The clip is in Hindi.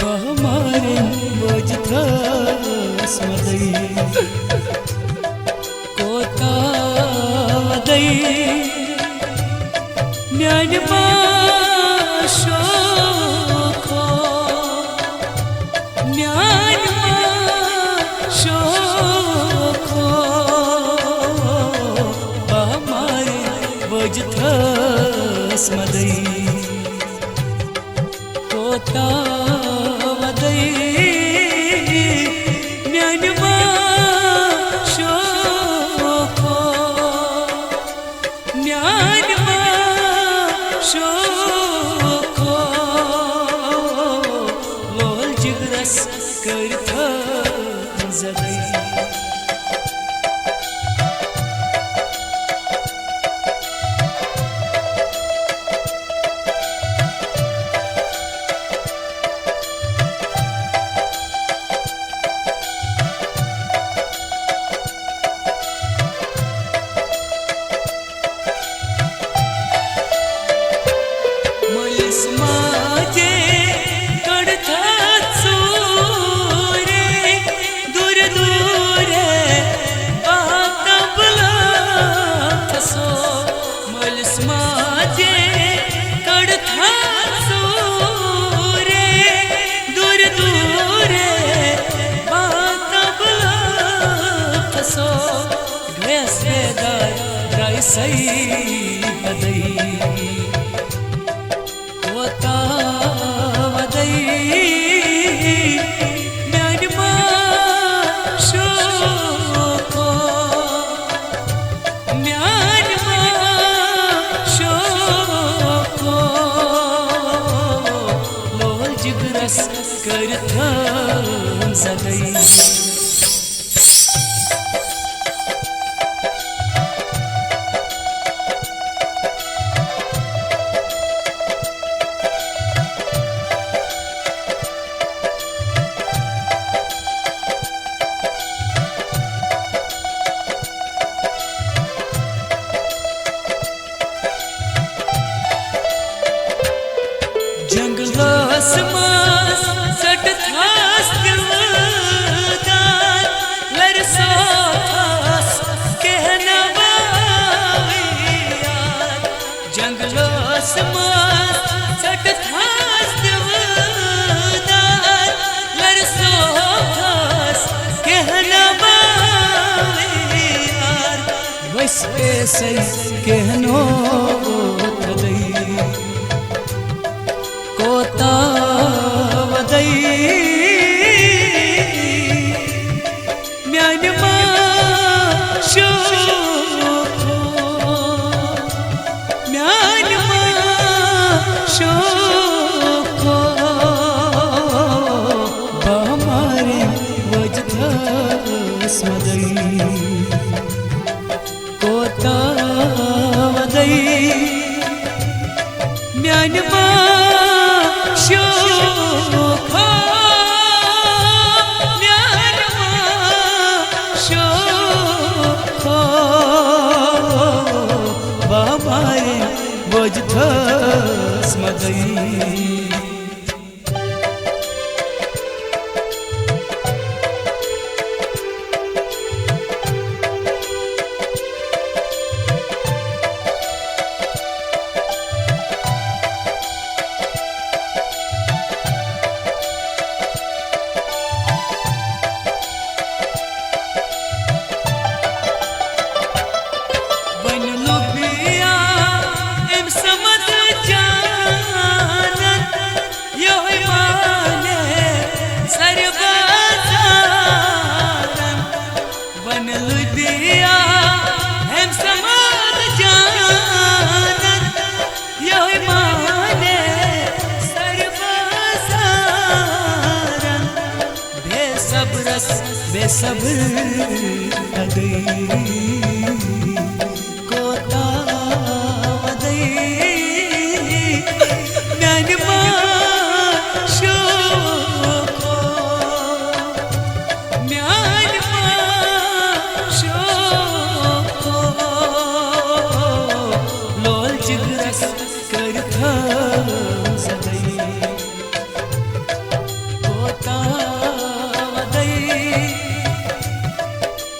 हमारे वजथस मदई कोता वदई म्यान शोखो म्यान शोखो हमारे वजथस मदई कोता सही बदई कोता वदई म्यान शोखो म्यान शोखो लोल जिगरस करथ सदई जंगलस मास सट थास दिलदार लरसास कहना यार जंगलस मास सट थास दिलदार लरसास कहना यार वैस ऐसे कहनो थदई कोता वदई म्यान शोखो म्यान शोखो हमारे वजथस मदई कोता वदई म्यान शोखो म्यान शोखो हमारे वजथस मदई बेसब्र अदई कोता वदई म्यान शोखो म्यान शोखो लोल जिगरस करथ सदई